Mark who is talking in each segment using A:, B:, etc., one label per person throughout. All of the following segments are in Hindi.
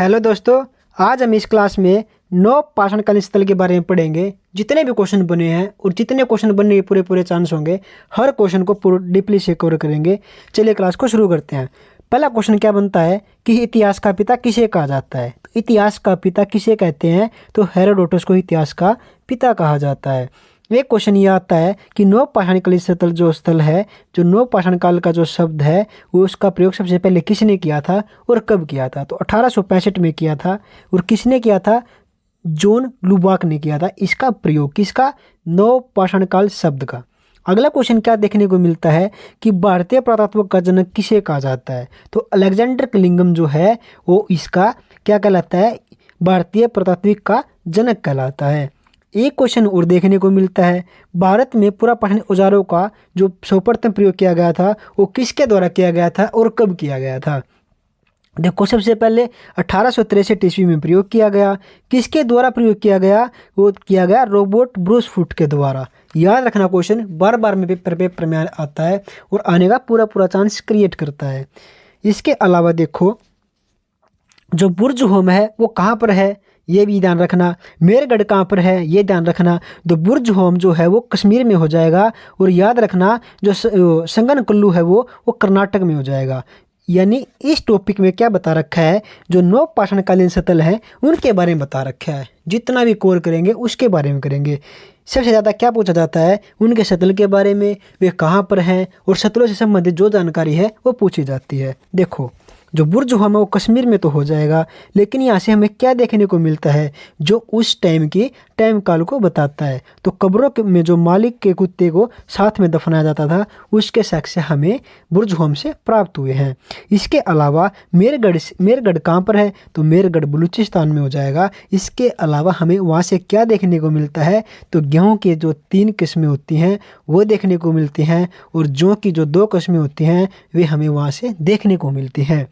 A: हेलो दोस्तों, आज हम इस क्लास में नौ पाषाणकालीन स्थल के बारे में पढ़ेंगे। जितने भी क्वेश्चन बने हैं और जितने क्वेश्चन बनने के पूरे पूरे चांस होंगे, हर क्वेश्चन को पूरा डीपली से कवर करेंगे। चलिए क्लास को शुरू करते हैं। पहला क्वेश्चन क्या बनता है कि इतिहास का पिता किसे कहा जाता है। तो इतिहास का पिता किसे कहते हैं, तो हेरोडोटस को इतिहास का पिता कहा जाता है। एक क्वेश्चन ये आता है कि नौ पाषाणकालीन स्थल जो स्थल है, जो नौ पाषाण काल का जो शब्द है, वो उसका प्रयोग सबसे पहले किसने किया था और कब किया था। तो 1865 में किया था। और किसने किया था? जॉन लुबाक ने किया था इसका प्रयोग। किसका? नौ पाषाण काल शब्द का। अगला क्वेश्चन क्या देखने को मिलता है कि भारतीय पुरातत्व का जनक किसे कहा जाता है। तो अलेक्जेंडर कलिंगम जो है वो इसका क्या कहलाता है? भारतीय पुरातात्विक का जनक कहलाता है। एक क्वेश्चन और देखने को मिलता है, भारत में पुरापाषाण औजारों का जो सर्वप्रथम प्रयोग किया गया था वो किसके द्वारा किया गया था और कब किया गया था। देखो, सबसे पहले 1863 ईस्वी में प्रयोग किया गया। किसके द्वारा प्रयोग किया गया? वो किया गया रॉबर्ट ब्रूसफुट के द्वारा। याद रखना, क्वेश्चन बार बार में पेपर में आता है और आने का पूरा पूरा चांस क्रिएट करता है। इसके अलावा देखो, जो बुर्ज होम है वो कहाँ पर है, ये भी ध्यान रखना। मेरगढ़ कहाँ पर है, ये ध्यान रखना। तो बुर्ज होम जो है वो कश्मीर में हो जाएगा। और याद रखना, जो संगनकल्लू है वो कर्नाटक में हो जाएगा। यानी इस टॉपिक में क्या बता रखा है, जो नौ पाषाणकालीन स्थल हैं उनके बारे में बता रखा है। जितना भी कोर करेंगे उसके बारे में करेंगे। सबसे ज़्यादा क्या पूछा जाता है? उनके स्थल के बारे में, वे कहाँ पर हैं और स्थलों से संबंधित जो जानकारी है वो पूछी जाती है। देखो, जो बुर्ज होम है वो कश्मीर में तो हो जाएगा, लेकिन यहाँ से हमें क्या देखने को मिलता है? जो उस टाइम की टाइम काल को बताता है। तो कब्रों में जो मालिक के कुत्ते को साथ में दफनाया जाता था, उसके साक्ष्य हमें बुर्ज होम से प्राप्त हुए हैं। इसके अलावा मेरगढ़ कहाँ पर है? तो मेरगढ़ बलूचिस्तान में हो जाएगा। इसके अलावा हमें वहाँ से क्या देखने को मिलता है? तो गेहूँ के जो 3 किस्में होती हैं वो देखने को मिलती हैं, और जौ की जो 2 किस्में होती हैं वे हमें वहाँ से देखने को मिलती हैं।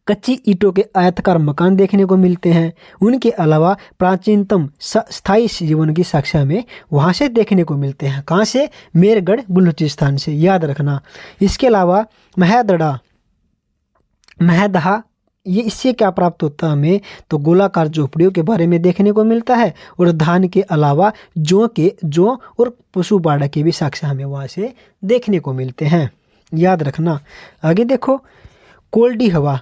A: कच्ची ईंटों के आयताकार मकान देखने को मिलते हैं। उनके अलावा प्राचीनतम स्थायी जीवन की साक्ष्य हमें वहाँ से देखने को मिलते हैं। कहाँ से? मेरगढ़ बलूचिस्तान से, याद रखना। इसके अलावा महदहा, ये इससे क्या प्राप्त होता है हमें? तो गोलाकार झोपड़ियों के बारे में देखने को मिलता है। और धान के अलावा जौ और पशु बाड़ा के भी साक्ष्य हमें वहाँ से देखने को मिलते हैं। याद रखना। आगे देखो, कोल्डी हवा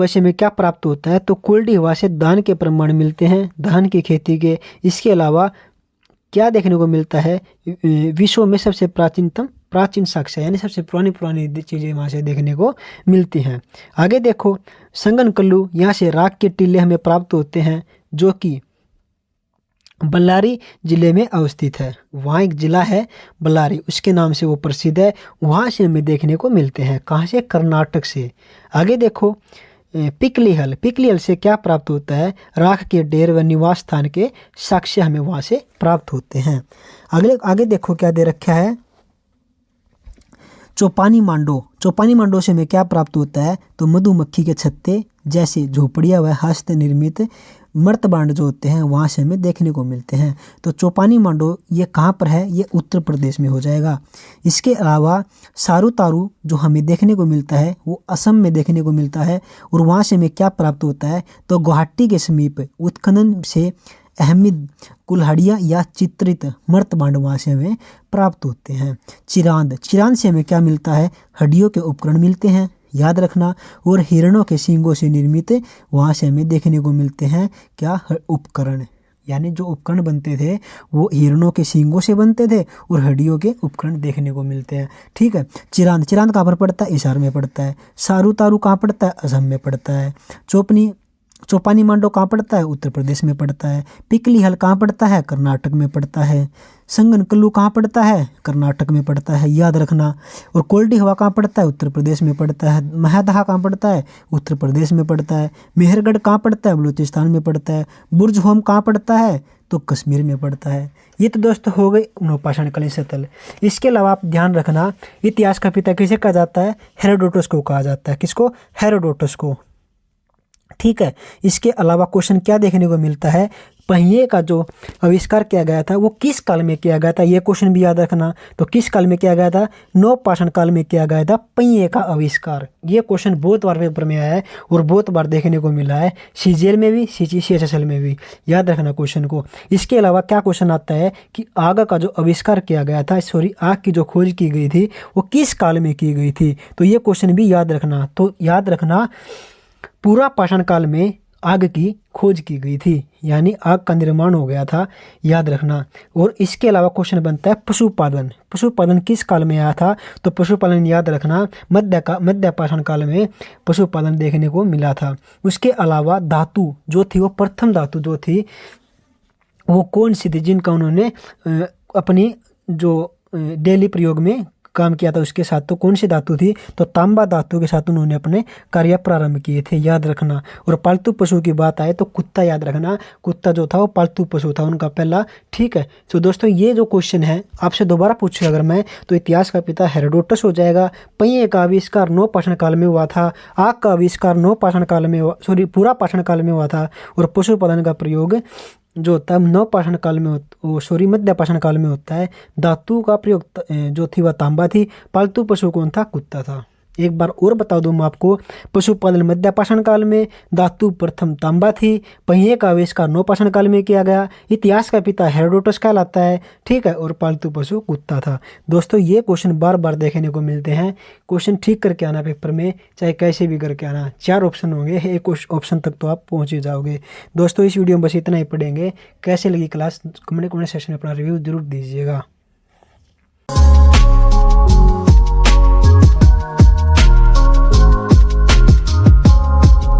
A: से हमें क्या प्राप्त होता है? तो कोल्डी हवा से धान के प्रमाण मिलते हैं, धान की खेती के। इसके अलावा क्या देखने को मिलता है? विश्व में सबसे प्राचीन साक्ष्य, यानी सबसे पुरानी चीज़ें वहाँ से देखने को मिलती हैं। आगे देखो, संगनकल्लू, यहाँ से राख के टीले हमें प्राप्त होते हैं, जो कि बल्लारी जिले में अवस्थित है। वहाँ एक जिला है बल्लारी, उसके नाम से वो प्रसिद्ध है। वहाँ से हमें देखने को मिलते हैं। कहाँ से? कर्नाटक से। आगे देखो, पिकली हल से क्या प्राप्त होता है? राख के ढेर व निवास स्थान के साक्ष्य हमें वहाँ से प्राप्त होते हैं। आगे देखो क्या दे रखा है? चौपानी मांडो से हमें क्या प्राप्त होता है? तो मधुमक्खी के छत्ते जैसे झोपड़ियाँ व हस्त निर्मित मर्तबांड जो होते हैं वहाँ से हमें देखने को मिलते हैं। तो चौपानी मांडो ये कहाँ पर है? ये उत्तर प्रदेश में हो जाएगा। इसके अलावा सारूतारू जो हमें देखने को मिलता है वो असम में देखने को मिलता है। और वहाँ से हमें क्या प्राप्त होता है? तो गुवाहाटी के समीप उत्खनन से अहमद कुल्हाड़ियाँ या चित्रित मर्तबांड वहाँ से हमें प्राप्त होते हैं। चिरांद से हमें क्या मिलता है? हड्डियों के उपकरण मिलते हैं, याद रखना। और हिरणों के सींगों से निर्मित वहाँ से हमें देखने को मिलते हैं क्या? उपकरण। यानी जो उपकरण बनते थे वो हिरणों के सींगों से बनते थे और हड्डियों के उपकरण देखने को मिलते हैं। ठीक है। चिरांद कहाँ पर पड़ता है? हिसार में पड़ता है। सारूतारू कहाँ पड़ता है? असम में पड़ता है। चौपानी मांडो कहाँ पड़ता है? उत्तर प्रदेश में पड़ता है। पिकली हल कहाँ पड़ता है? कर्नाटक में पड़ता है। संगनकल्लू कहाँ पड़ता है? कर्नाटक में पड़ता है, याद रखना। और कोल्डी हवा कहाँ पड़ता है? उत्तर प्रदेश में पड़ता है। महदहा कहाँ पड़ता है? उत्तर प्रदेश में पड़ता है। मेहरगढ़ कहाँ पड़ता है? बलूचिस्तान में पड़ता है। बुर्ज होम कहाँ पड़ता है? तो कश्मीर में पड़ता है। ये तो दोस्तों हो गए नौ पाषाणकालीन स्थल। इसके अलावा आप ध्यान रखना, इतिहास का पिता किसे कहा जाता है? हेरोडोटस को कहा जाता है। किसको? हेरोडोटस को। ठीक है। इसके अलावा क्वेश्चन क्या देखने को मिलता है, पहिए का जो आविष्कार किया गया था वो किस काल में किया गया था, ये क्वेश्चन भी याद रखना। तो किस काल में किया गया था, नवपाषाण काल में किया गया था पहिए का आविष्कार। ये क्वेश्चन बहुत बार पेपर में आया है और बहुत बार देखने को मिला है, सीजीएल में भी, CHSL में भी, याद रखना क्वेश्चन को। इसके अलावा क्या क्वेश्चन आता है कि आग का जो आविष्कार किया गया था, सॉरी आग की जो खोज की गई थी वो किस काल में की गई थी, तो ये क्वेश्चन भी याद रखना। तो याद रखना पूरा पाषाण काल में आग की खोज की गई थी, यानी आग का निर्माण हो गया था, याद रखना। और इसके अलावा क्वेश्चन बनता है पशुपालन। पशुपालन किस काल में आया था, तो पशुपालन याद रखना मध्य पाषाण काल में पशुपालन देखने को मिला था। उसके अलावा धातु जो थी, वो प्रथम धातु जो थी वो कौन सी थी, जिनका उन्होंने अपनी जो डेली प्रयोग में काम किया था उसके साथ, तो कौन सी धातु थी, तो तांबा धातु के साथ उन्होंने अपने कार्य प्रारंभ किए थे, याद रखना। और पालतू पशु की बात आए तो कुत्ता याद रखना, कुत्ता जो था वो पालतू पशु था उनका पहला, ठीक है। तो दोस्तों ये जो क्वेश्चन है आपसे दोबारा पूछे अगर मैं, तो इतिहास का पिता हेरोडोटस हो जाएगा। पहिए का आविष्कार नवपाषाण काल में हुआ था, आग का आविष्कार नवपाषाण काल में, सॉरी पूरा पाषाण काल में हुआ था, और पशुपालन का प्रयोग जो होता है नवपाषाण काल में सॉरी मध्य पाषाण काल में होता है। धातु का प्रयोग जो थी वह तांबा थी, पालतू पशु कौन था, कुत्ता था। एक बार और बता दूं मैं आपको, पशुपालन मध्य पाषाण काल में, धातु प्रथम तांबा थी, पहिए का आविष्कार नवपाषाण काल में किया गया, इतिहास का पिता हेरोडोटस कहलाता है, ठीक है, और पालतू पशु कुत्ता था। दोस्तों ये क्वेश्चन बार बार देखने को मिलते हैं, क्वेश्चन ठीक करके आना पेपर में, चाहे कैसे भी करके आना। 4 ऑप्शन होंगे, एक ऑप्शन तक तो आप पहुँच ही जाओगे। दोस्तों इस वीडियो में बस इतना ही पढ़ेंगे। कैसे लगी क्लास कमेंट सेक्शन में अपना रिव्यू जरूर दीजिएगा।